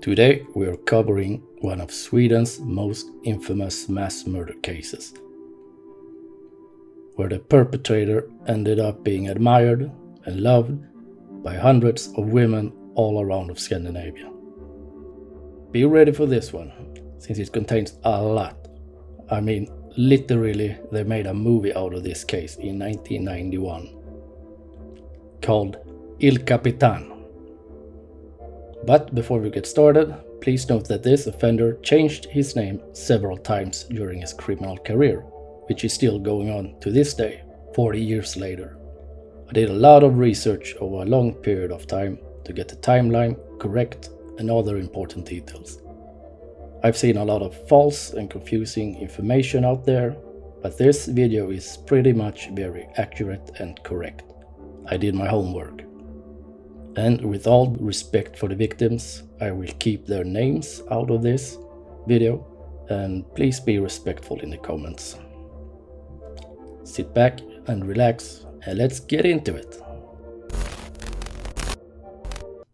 Today we are covering one of Sweden's most infamous mass murder cases, where the perpetrator ended up being admired and loved by hundreds of women all around of Scandinavia. Be ready for this one, since it contains a lot. I mean, literally they made a movie out of this case in 1991 called Il Capitano. But before we get started, please note that this offender changed his name several times during his criminal career, which is still going on to this day, 40 years later. I did a lot of research over a long period of time to get the timeline correct and other important details. I've seen a lot of false and confusing information out there, but this video is pretty much very accurate and correct. I did my homework. And with all respect for the victims, I will keep their names out of this video, and please be respectful in the comments. Sit back and relax, and let's get into it.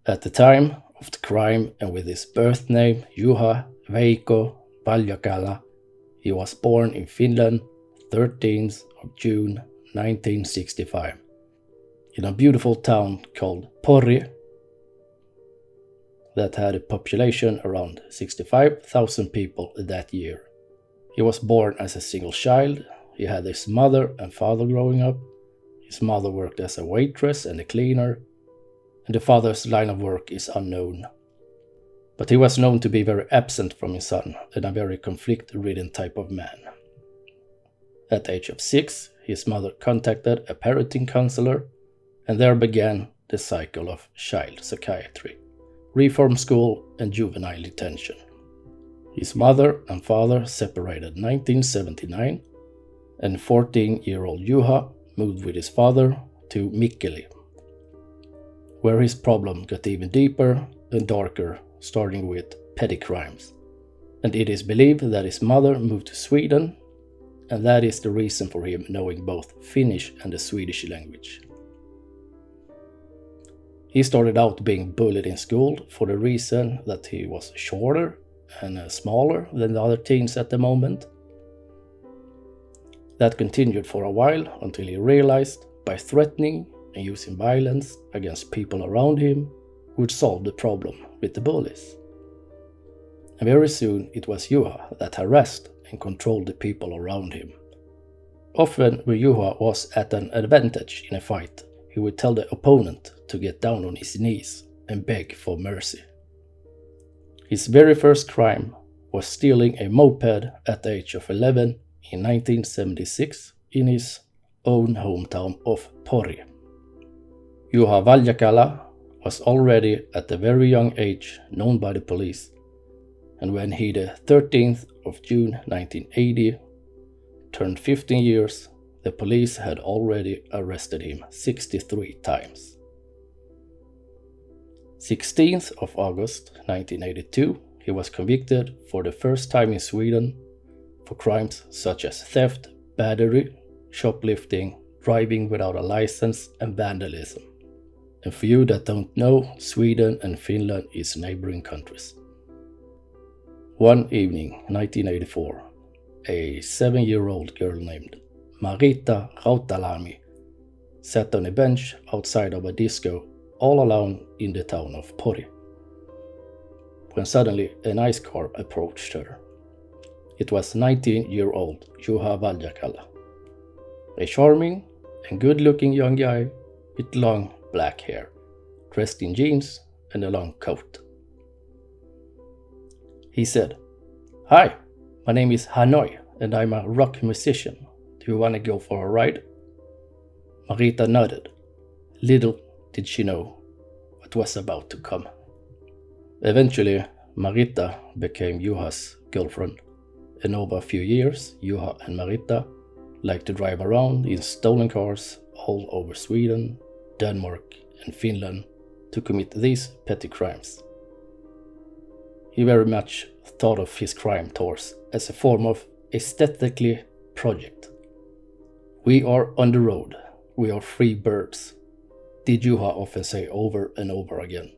At the time of the crime, and with his birth name Juha Veikko Valjakkala, he was born in Finland 13th of June 1965. In a beautiful town called Pori that had a population around 65,000 people that year. He was born as a single child. He had his mother and father growing up. His mother worked as a waitress and a cleaner, and the father's line of work is unknown. But he was known to be very absent from his son and a very conflict-ridden type of man. At the age of 6, his mother contacted a parenting counselor, and there began the cycle of child psychiatry, reform school, and juvenile detention. His mother and father separated in 1979, and 14-year-old Juha moved with his father to Mikkeli, where his problem got even deeper and darker, starting with petty crimes. And it is believed that his mother moved to Sweden, and that is the reason for him knowing both Finnish and the Swedish language. He started out being bullied in school for the reason that he was shorter and smaller than the other teens at the moment. That continued for a while until he realized by threatening and using violence against people around him would solve the problem with the bullies. And very soon it was Juha that harassed and controlled the people around him. Often when Juha was at an advantage in a fight, he would tell the opponent to get down on his knees and beg for mercy. His very first crime was stealing a moped at the age of 11 in 1976 in his own hometown of Pori. Juha Valjakkala was already at a very young age known by the police, and when he, the 13th of June 1980, turned 15 years, the police had already arrested him 63 times. 16th of August 1982, he was convicted for the first time in Sweden for crimes such as theft, battery, shoplifting, driving without a license, and vandalism. And for you that don't know, Sweden and Finland is neighboring countries. One evening, 1984, a 7-year-old girl named Marita sat on a bench outside of a disco all alone in the town of Pori, when suddenly a nice car approached her. It was 19-year-old Juha Valjakkala, a charming and good-looking young guy with long black hair, dressed in jeans and a long coat. He said, "Hi, my name is Hanoi and I'm a rock musician. Do you want to go for a ride?" Marita nodded. Little did she know what was about to come. Eventually, Marita became Juha's girlfriend, and over a few years, Juha and Marita liked to drive around in stolen cars all over Sweden, Denmark, and Finland to commit these petty crimes. He very much thought of his crime tours as a form of aesthetically project. "We are on the road. We are free birds," did Juha often say over and over again.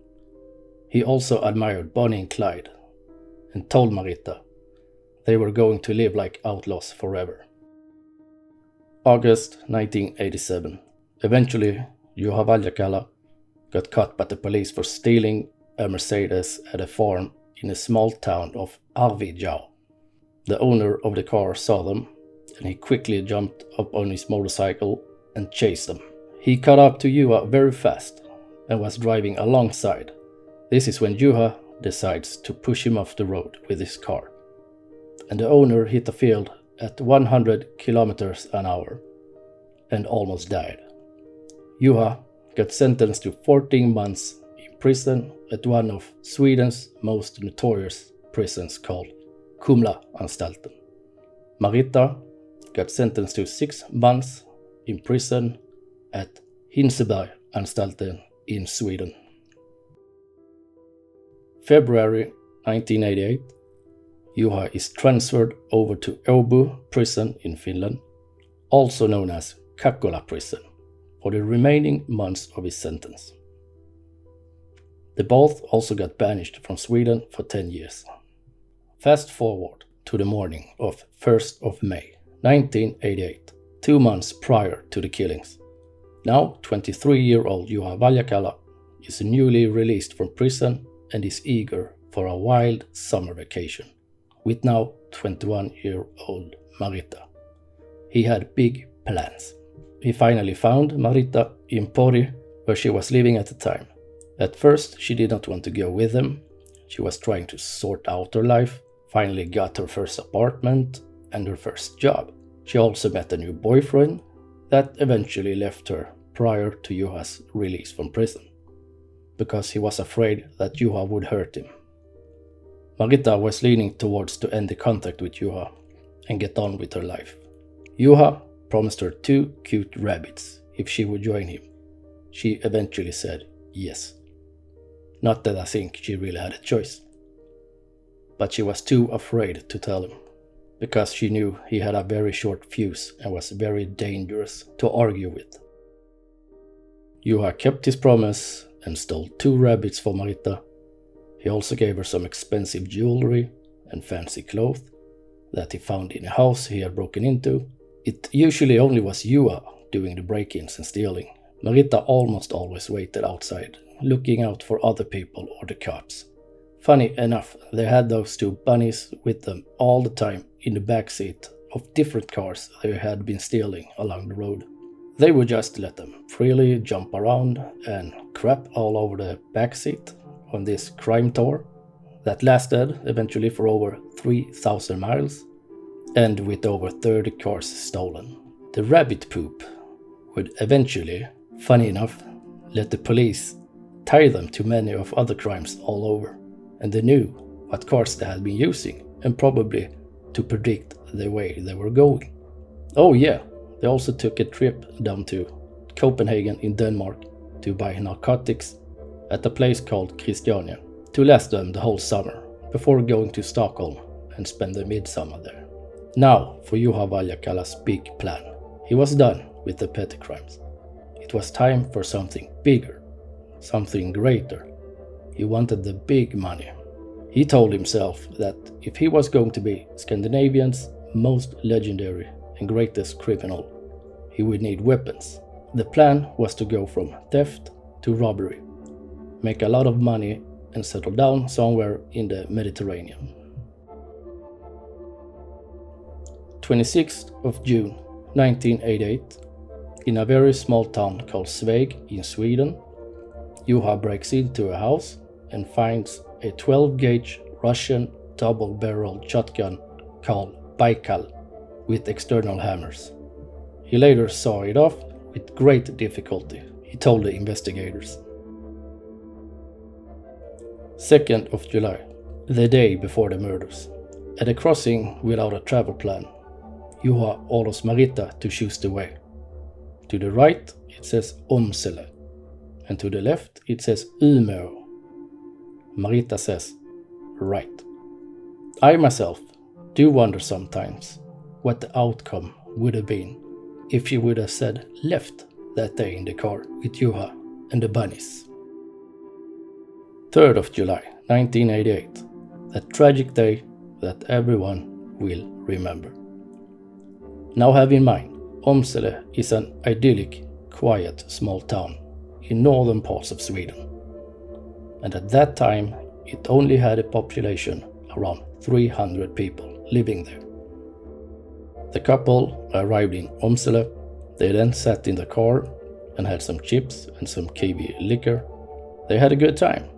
He also admired Bonnie and Clyde and told Marita they were going to live like outlaws forever. August 1987. Eventually, Juha Valjakkala got caught by the police for stealing a Mercedes at a farm in a small town of Arvidsjaur. The owner of the car saw them, and he quickly jumped up on his motorcycle and chased them. He caught up to Juha very fast and was driving alongside. This is when Juha decides to push him off the road with his car, and the owner hit the field at 100 kilometers an hour and almost died. Juha got sentenced to 14 months in prison at one of Sweden's most notorious prisons called Kumlaanstalten. Marita got sentenced to 6 months in prison at Hinsebergsanstalten in Sweden. February 1988, Juha is transferred over to Åbo prison in Finland, also known as Kakkola prison, for the remaining months of his sentence. They both also got banished from Sweden for 10 years. Fast forward to the morning of 1st of May 1988, 2 months prior to the killings. Now 23-year-old Juha Valjakkala is newly released from prison and is eager for a wild summer vacation with now 21-year-old Marita. He had big plans. He finally found Marita in Pori, where she was living at the time. At first, she did not want to go with him. She was trying to sort out her life, finally got her first apartment and her first job. She also met a new boyfriend that eventually left her prior to Juha's release from prison, because he was afraid that Juha would hurt him. Marita was leaning towards to end the contact with Juha and get on with her life. Juha promised her 2 cute rabbits if she would join him. She eventually said yes. Not that I think she really had a choice. But she was too afraid to tell him, because she knew he had a very short fuse and was very dangerous to argue with. Juha kept his promise and stole 2 rabbits for Marita. He also gave her some expensive jewelry and fancy clothes that he found in a house he had broken into. It usually only was Juha doing the break-ins and stealing. Marita almost always waited outside, looking out for other people or the cops. Funny enough, they had those 2 bunnies with them all the time in the backseat of different cars they had been stealing along the road. They would just let them freely jump around and crap all over the backseat on this crime tour that lasted eventually for over 3,000 miles and with over 30 cars stolen. The rabbit poop would eventually, funny enough, let the police tie them to many of other crimes all over, and they knew what cars they had been using and probably to predict the way they were going. Oh yeah, they also took a trip down to Copenhagen in Denmark to buy narcotics at a place called Christiania to last them the whole summer before going to Stockholm and spend the midsummer there. Now for Juha Valjakkala's big plan. He was done with the petty crimes. It was time for something bigger, something greater. He wanted the big money. He told himself that if he was going to be Scandinavian's most legendary and greatest criminal, he would need weapons. The plan was to go from theft to robbery, make a lot of money and settle down somewhere in the Mediterranean. 26th of June 1988, in a very small town called Sveg in Sweden, Juha breaks into a house and finds a 12-gauge Russian double-barreled shotgun called Baikal with external hammers. He later saw it off with great difficulty, he told the investigators. 2nd of July, the day before the murders. At a crossing without a travel plan, Juha orders Marita to choose the way. To the right it says Åmsele, and to the left it says Umeå. Marita says, right. I myself do wonder sometimes what the outcome would have been if she would have said left that day in the car with Juha and the bunnies. 3rd of July 1988, that tragic day that everyone will remember. Now have in mind, Åmsele is an idyllic, quiet, small town in northern parts of Sweden. And at that time, it only had a population around 300 people living there. The couple arrived in Åmsele. They then sat in the car and had some chips and some kiwi liquor. They had a good time.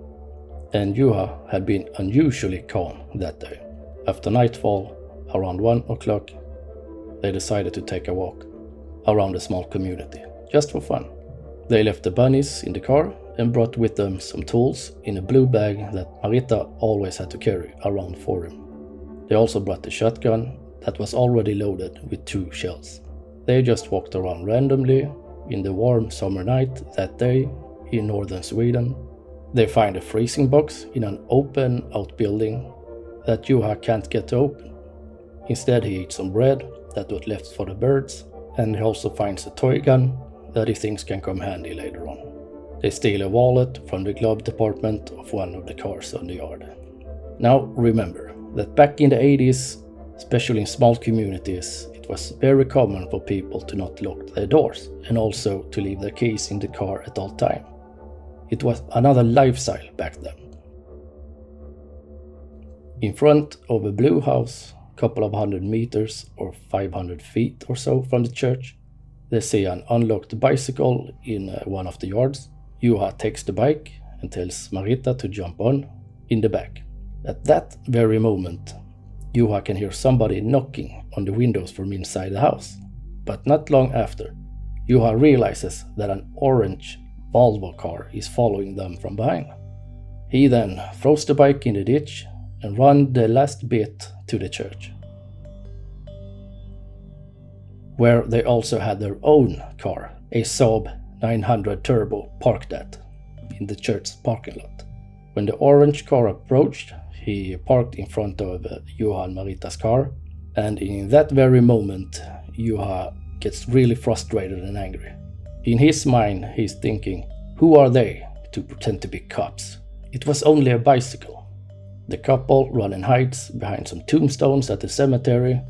And Juha had been unusually calm that day. After nightfall, around 1 o'clock, they decided to take a walk around the small community, just for fun. They left the bunnies in the car and brought with them some tools in a blue bag that Marita always had to carry around for him. They also brought the shotgun that was already loaded with 2 shells. They just walked around randomly in the warm summer night that day in northern Sweden. They find a freezing box in an open outbuilding that Juha can't get to open. Instead he eats some bread that was left for the birds, and he also finds a toy gun that he thinks can come handy later on. They steal a wallet from the glove department of one of the cars on the yard. Now remember that back in the 80s, especially in small communities, it was very common for people to not lock their doors and also to leave their keys in the car at all times. It was another lifestyle back then. In front of a blue house, a couple of 100 meters or 500 feet or so from the church, they see an unlocked bicycle in one of the yards. Juha takes the bike and tells Marita to jump on in the back. At that very moment, Juha can hear somebody knocking on the windows from inside the house. But not long after, Juha realizes that an orange Volvo car is following them from behind. He then throws the bike in the ditch and runs the last bit to the church, where they also had their own car, a Saab 900 Turbo, parked in the church parking lot. When the orange car approached, he parked in front of Juha and Marita's car, and in that very moment, Juha gets really frustrated and angry. In his mind, he's thinking, who are they to pretend to be cops? It was only a bicycle. The couple run and hides behind some tombstones at the cemetery,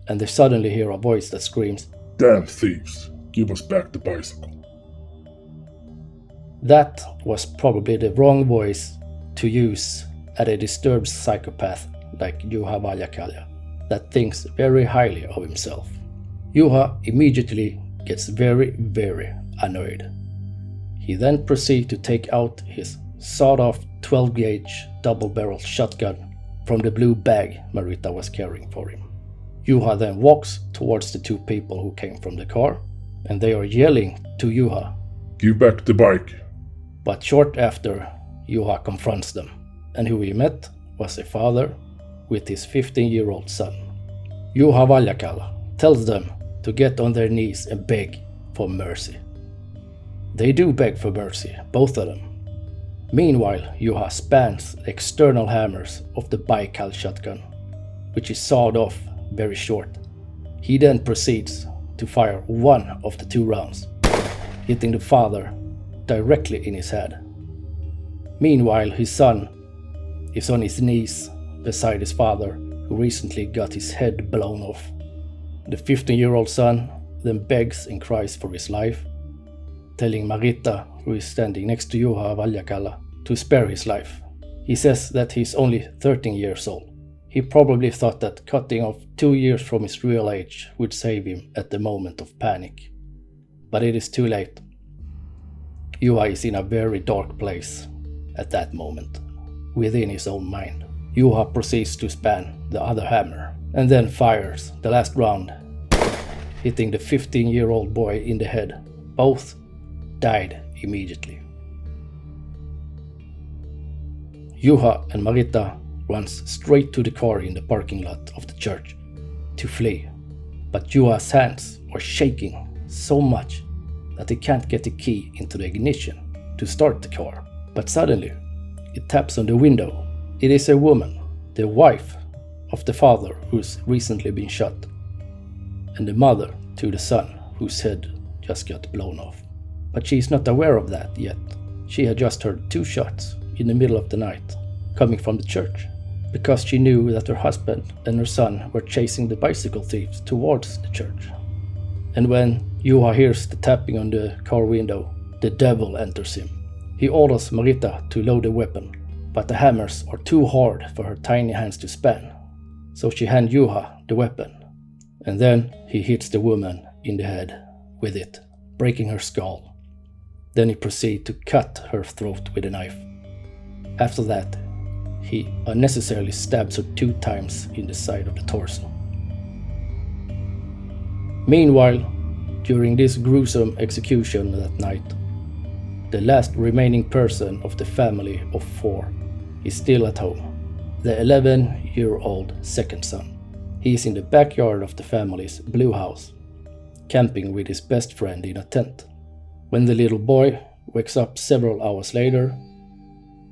and they suddenly hear a voice that screams, "Damn thieves, give us back the bicycle." That was probably the wrong voice to use at a disturbed psychopath like Juha Valjakkala, that thinks very highly of himself. Juha immediately gets very, very annoyed. He then proceeds to take out his sawed-off 12-gauge double-barrel shotgun from the blue bag Marita was carrying for him. Juha then walks towards the 2 people who came from the car, and they are yelling to Juha, "Give back the bike." But short after, Juha confronts them, and who he met was a father with his 15-year-old son. Juha Valjakkala tells them to get on their knees and beg for mercy. They do beg for mercy, both of them. Meanwhile, Juha spans the external hammers of the bicycle shotgun, which is sawed off very short. He then proceeds to fire one of the 2 rounds, hitting the father directly in his head. Meanwhile, his son is on his knees beside his father, who recently got his head blown off. The 15-year-old son then begs and cries for his life, telling Marita, who is standing next to Juha Valjakkala, to spare his life. He says that he's only 13 years old. He probably thought that cutting off 2 years from his real age would save him at the moment of panic. But it is too late. Juha is in a very dark place at that moment, within his own mind. Juha proceeds to span the other hammer and then fires the last round, hitting the 15-year-old boy in the head. Both died immediately. Juha and Marita runs straight to the car in the parking lot of the church to flee, but Juha's hands are shaking so much that he can't get the key into the ignition to start the car. But suddenly, it taps on the window. It is a woman, the wife of the father who's recently been shot, and the mother to the son whose head just got blown off. But she's not aware of that yet. She had just heard 2 shots in the middle of the night, coming from the church, because she knew that her husband and her son were chasing the bicycle thieves towards the church. And when Juha hears the tapping on the car window, the devil enters him. He orders Marita to load a weapon, but the hammers are too hard for her tiny hands to span, so she hands Juha the weapon, and then he hits the woman in the head with it, breaking her skull. Then he proceeds to cut her throat with a knife. After that, he unnecessarily stabs her 2 times in the side of the torso. Meanwhile, during this gruesome execution that night, the last remaining person of the family of 4 is still at home, the 11-year-old second son. He is in the backyard of the family's blue house, camping with his best friend in a tent. When the little boy wakes up several hours later,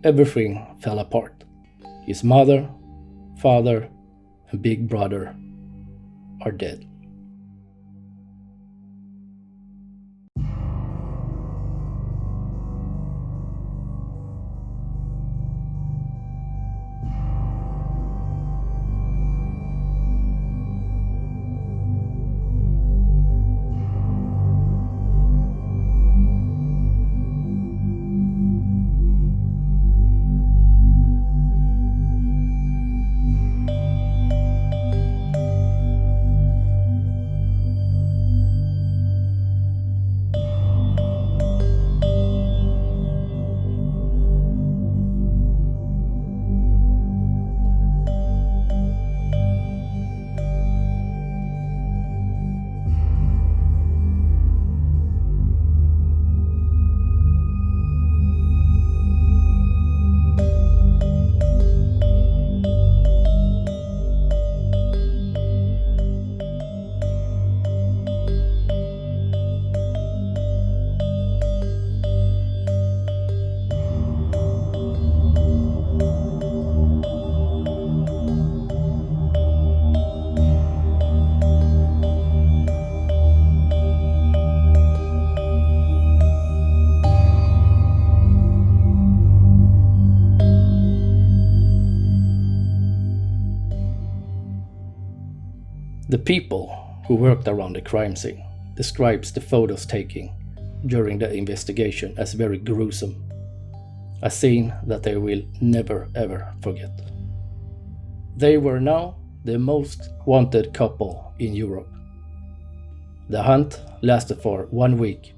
everything fell apart. His mother, father, and big brother are dead. The people who worked around the crime scene describes the photos taken during the investigation as very gruesome, a scene that they will never ever forget. They were now the most wanted couple in Europe. The hunt lasted for 1 week,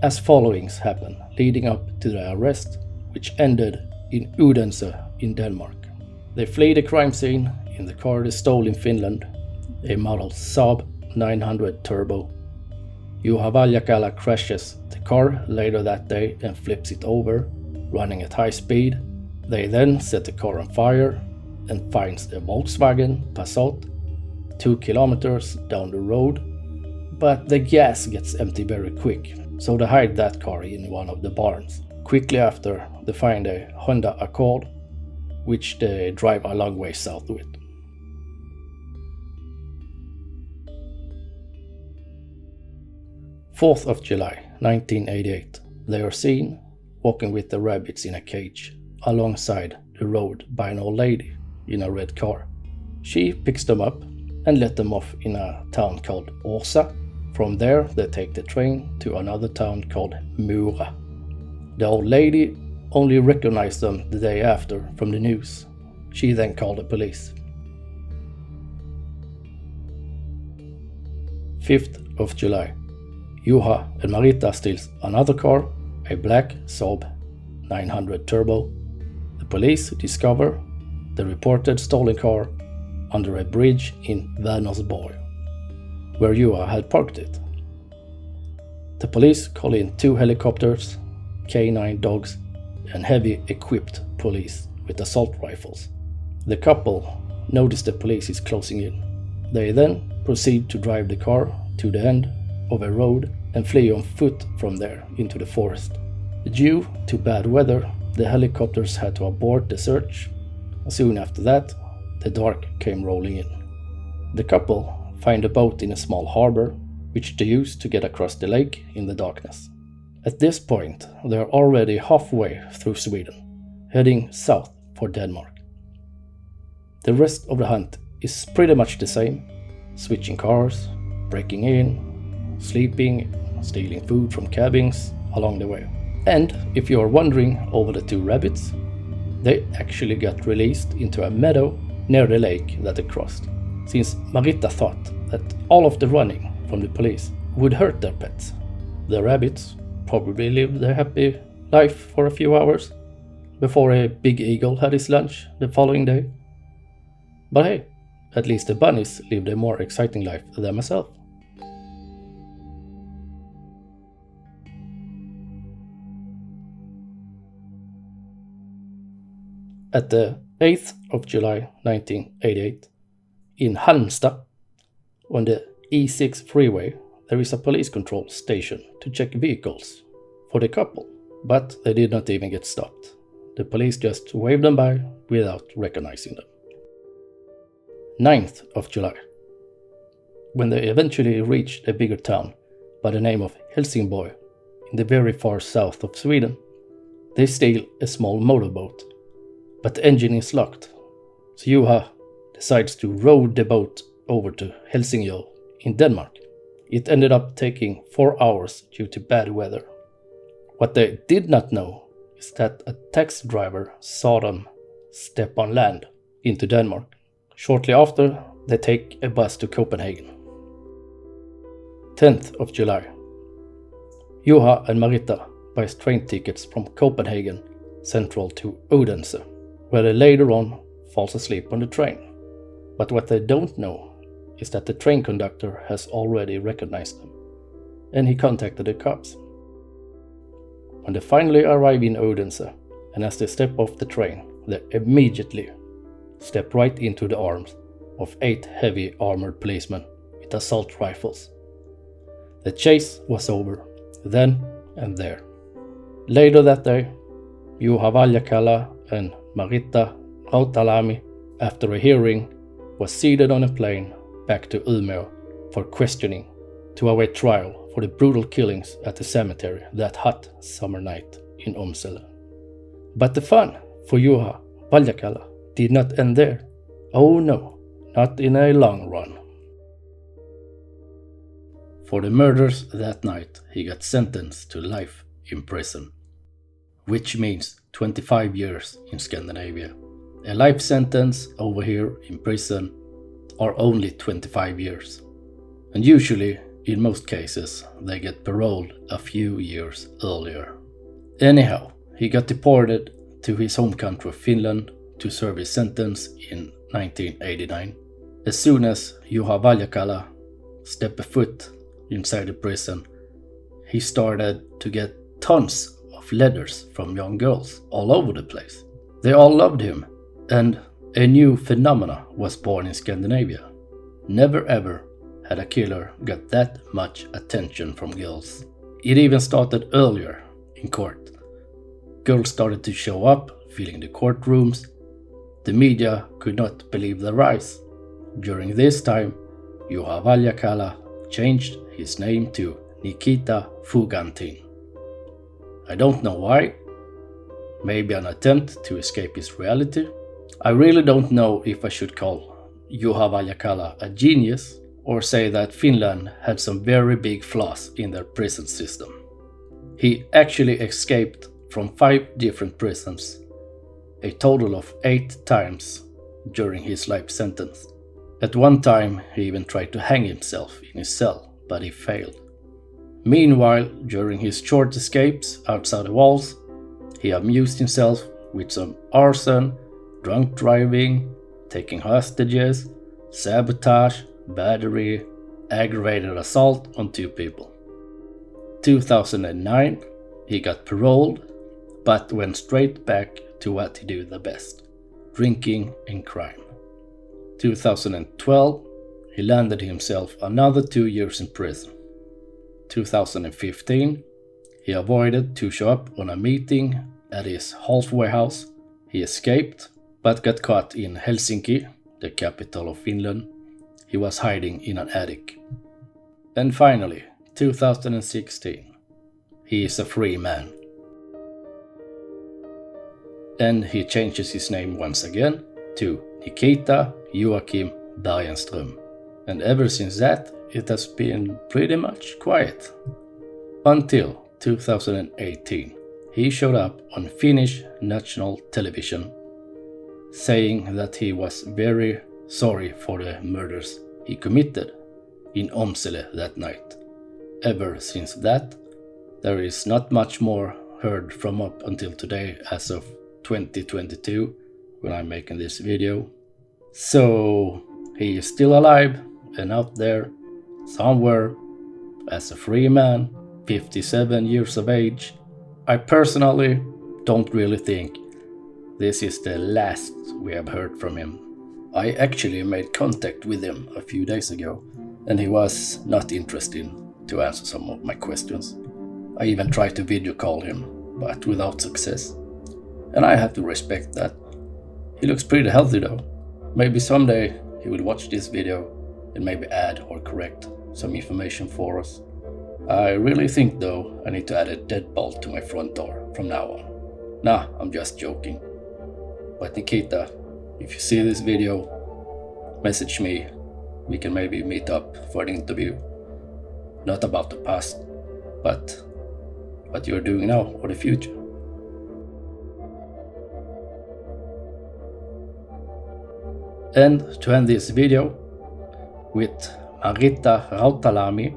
as followings happened leading up to their arrest, which ended in Odense in Denmark. They flee the crime scene in the car they stole in Finland, a model Saab 900 Turbo. Juha Valjakkala crashes the car later that day and flips it over, running at high speed. They then set the car on fire and finds a Volkswagen Passat 2 kilometers down the road, but the gas gets empty very quick, so they hide that car in one of the barns. Quickly after, they find a Honda Accord, which they drive a long way south with. 4th of July 1988, they are seen walking with the rabbits in a cage alongside the road by an old lady in a red car. She picks them up and let them off in a town called Åmsele. From there they take the train to another town called Mora. The old lady only recognized them the day after from the news. She then called the police. 5th of July, Juha and Marita steals another car, a black Saab 900 Turbo. The police discover the reported stolen car under a bridge in Vänersborg, where Juha had parked it. The police call in 2 helicopters, K9 dogs, and heavy equipped police with assault rifles. The couple notice the police is closing in. They then proceed to drive the car to the end of a road and flee on foot from there into the forest. Due to bad weather, the helicopters had to abort the search. Soon after that, the dark came rolling in. The couple find a boat in a small harbor, which they use to get across the lake in the darkness. At this point, they are already halfway through Sweden, heading south for Denmark. The rest of the hunt is pretty much the same, switching cars, breaking in, sleeping, stealing food from cabins along the way. And if you are wondering over the 2 rabbits, they actually got released into a meadow near the lake that they crossed, since Marita thought that all of the running from the police would hurt their pets. The rabbits probably lived their happy life for a few hours before a big eagle had his lunch the following day. But hey, at least the bunnies lived a more exciting life than myself. At the 8th of July 1988, in Halmstad, on the E6 freeway, there is a police control station to check vehicles for the couple, but they did not even get stopped. The police just waved them by without recognizing them. 9th of July, when they eventually reached a bigger town by the name of Helsingborg, in the very far south of Sweden, they steal a small motorboat, but the engine is locked, so Juha decides to row the boat over to Helsingør in Denmark. It ended up taking 4 hours due to bad weather. What they did not know is that a taxi driver saw them step on land into Denmark. Shortly after, they take a bus to Copenhagen. 10th of July. Juha and Marita buy train tickets from Copenhagen Central to Odense, where they later on falls asleep on the train. But what they don't know is that the train conductor has already recognized them, and he contacted the cops. When they finally arrive in Odense, and as they step off the train, they immediately step right into the arms of 8 heavy armored policemen with assault rifles. The chase was over then and there. Later that day, Juha Valjakkala and Marita Rautalami, after a hearing, was seated on a plane back to Umeå for questioning to await trial for the brutal killings at the cemetery that hot summer night in Åmsele. But the fun for Juha Valjakkala did not end there. Oh no, not in a long run. For the murders that night, he got sentenced to life in prison, which means 25 years in Scandinavia. A life sentence over here in prison are only 25 years. And usually, in most cases, they get paroled a few years earlier. Anyhow, he got deported to his home country of Finland to serve his sentence in 1989. As soon as Juha Valjakkala stepped a foot inside the prison, he started to get tons of letters from young girls all over the place. They all loved him, and a new phenomena was born in Scandinavia. Never ever had a killer got that much attention from girls. It even started earlier in court. Girls started to show up, filling the courtrooms. The media could not believe their eyes. During this time, Juha Valjakkala changed his name to Nikita Fouganthine. I don't know why. Maybe an attempt to escape his reality. I really don't know if I should call Juha Valjakkala a genius or say that Finland had some very big flaws in their prison system. He actually escaped from 5 different prisons, a total of 8 times during his life sentence. At one time, he even tried to hang himself in his cell, but he failed. Meanwhile, during his short escapes outside the walls, he amused himself with some arson, drunk driving, taking hostages, sabotage, battery, aggravated assault on 2 people. 2009, he got paroled, but went straight back to what he did the best: drinking and crime. 2012, he landed himself another 2 years in prison. 2015, he avoided to show up on a meeting at his halfway house. He escaped, but got caught in Helsinki, the capital of Finland. He was hiding in an attic. And finally, 2016, he is a free man. and he changes his name once again to Nikita Joakim Bergenström. And ever since that, it has been pretty much quiet. Until 2018, he showed up on Finnish national television, saying that he was very sorry for the murders he committed in Åmsele that night. Ever since that, there is not much more heard from up until today as of 2022 when I'm making this video. So he is still alive and out there somewhere as a free man, 57 years of age. I personally don't really think this is the last we have heard from him. I actually made contact with him a few days ago, and he was not interested to answer some of my questions. I even tried to video call him, but without success. And I have to respect that. He looks pretty healthy though. Maybe someday he will watch this video and maybe add or correct some information for us. I really think though I need to add a deadbolt to my front door from now on. Nah, I'm just joking. But Nikita, if you see this video, message me. We can maybe meet up for an interview. Not about the past, but what you're doing now or the future. And to end this video with Marita Rautalami,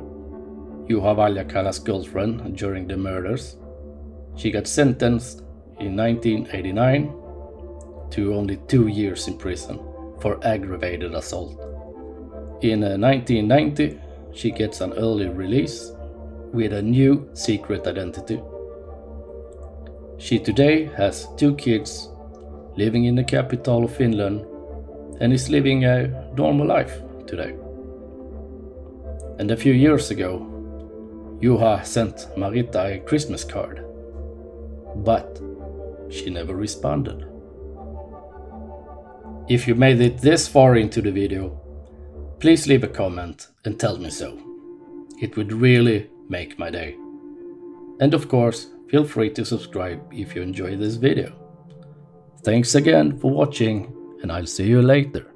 Juha Valjakkala's girlfriend during the murders. She got sentenced in 1989 to only 2 years in prison for aggravated assault. In 1990, she gets an early release with a new secret identity. She today has 2 kids, living in the capital of Finland, and is living a normal life today. And a few years ago, Juha sent Marita a Christmas card, but she never responded. If you made it this far into the video, please leave a comment and tell me so. It would really make my day. And of course, feel free to subscribe if you enjoy this video. Thanks again for watching, and I'll see you later.